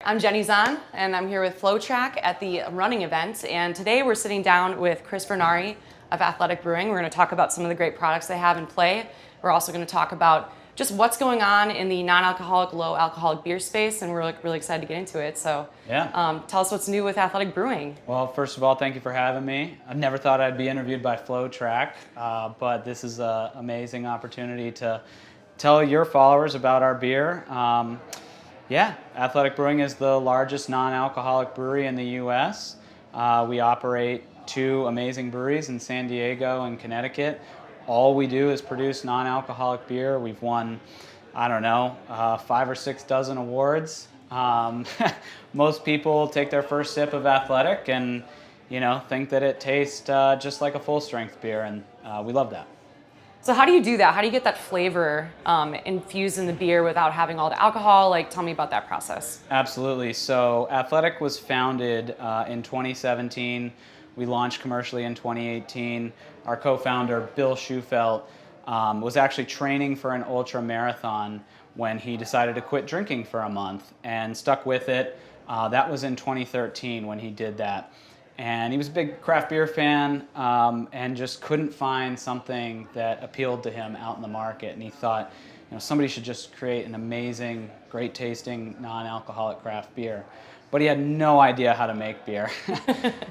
I'm Jenny Zahn, and I'm here with FloTrack at the running event. And today we're sitting down with Chris Vernari of Athletic Brewing. We're going to talk about some of the great products they have in play. We're also going to talk about just what's going on in the non-alcoholic, low-alcoholic beer space, and we're really excited to get into it. So tell us what's new with Athletic Brewing. Well, first of all, thank you for having me. I never thought I'd be interviewed by FloTrack, but this is an amazing opportunity to tell your followers about our beer. Athletic Brewing is the largest non-alcoholic brewery in the U.S. We operate two amazing breweries in San Diego and Connecticut. All we do is produce non-alcoholic beer. We've won, 5 or 6 dozen awards. Most people take their first sip of Athletic and, think that it tastes just like a full-strength beer, and we love that. So how do you do that? How do you get that flavor infused in the beer without having all the alcohol? Tell me about that process. Absolutely. So Athletic was founded in 2017. We launched commercially in 2018. Our co-founder, Bill Schufelt, was actually training for an ultra marathon when he decided to quit drinking for a month and stuck with it. That was in 2013 when he did that. And he was a big craft beer fan and just couldn't find something that appealed to him out in the market. And he thought, somebody should just create an amazing, great tasting, non-alcoholic craft beer. But he had no idea how to make beer.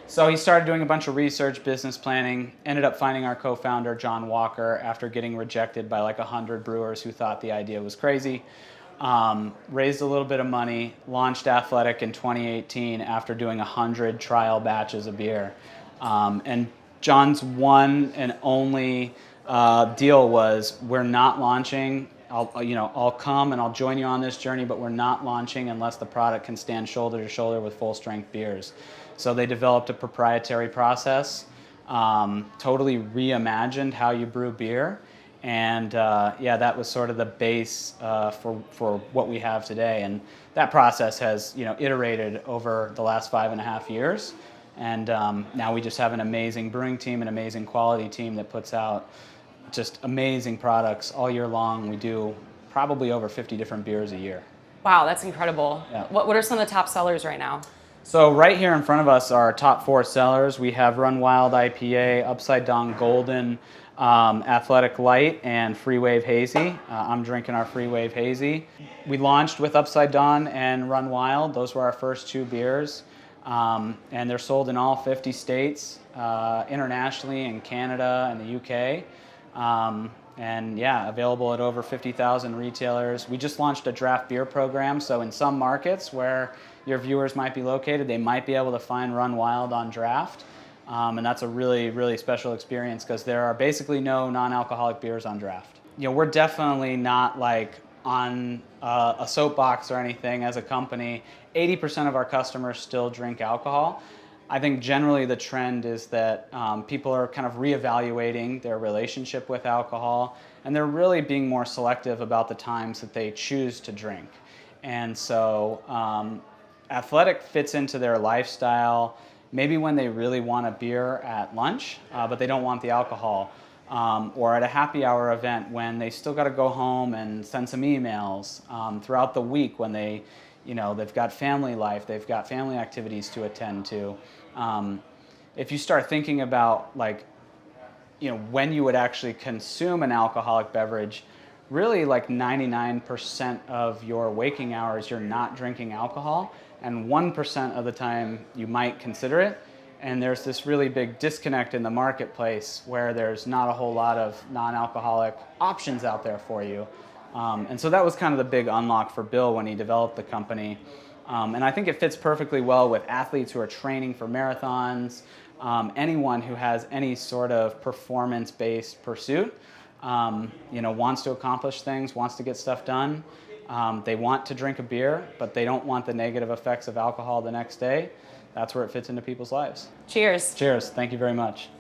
So he started doing a bunch of research, business planning, ended up finding our co-founder, John Walker, after getting rejected by 100 brewers who thought the idea was crazy. Raised a little bit of money, launched Athletic in 2018 after doing 100 trial batches of beer. And John's one and only deal was, we're not launching. I'll come and I'll join you on this journey, but we're not launching unless the product can stand shoulder to shoulder with full strength beers. So they developed a proprietary process, totally reimagined how you brew beer. And that was sort of the base for what we have today. And that process has iterated over the last 5.5 years. And now we just have an amazing brewing team, an amazing quality team that puts out just amazing products all year long. We do probably over 50 different beers a year. Wow, that's incredible. Yeah. What are some of the top sellers right now? So right here in front of us are our top 4 sellers. We have Run Wild IPA, Upside Down Golden, Athletic Light, and Free Wave Hazy. I'm drinking our Free Wave Hazy. We launched with Upside Down and Run Wild. Those were our first 2 beers. And they're sold in all 50 states, internationally in Canada and the UK. Available at over 50,000 retailers. We just launched a draft beer program, so in some markets where your viewers might be located, they might be able to find Run Wild on draft. And that's a really, really special experience because there are basically no non-alcoholic beers on draft. We're definitely not on a soapbox or anything as a company. 80% of our customers still drink alcohol. I think generally the trend is that people are kind of reevaluating their relationship with alcohol, and they're really being more selective about the times that they choose to drink. And so Athletic fits into their lifestyle, maybe when they really want a beer at lunch, but they don't want the alcohol, or at a happy hour event when they still got to go home and send some emails, throughout the week when they've got family life, they've got family activities to attend to. If you start thinking about when you would actually consume an alcoholic beverage, really 99% of your waking hours you're not drinking alcohol, and 1% of the time you might consider it. And there's this really big disconnect in the marketplace where there's not a whole lot of non-alcoholic options out there for you. And so that was kind of the big unlock for Bill when he developed the company. And I think it fits perfectly well with athletes who are training for marathons, anyone who has any sort of performance-based pursuit, wants to accomplish things, wants to get stuff done. They want to drink a beer, but they don't want the negative effects of alcohol the next day. That's where it fits into people's lives. Cheers. Cheers. Thank you very much.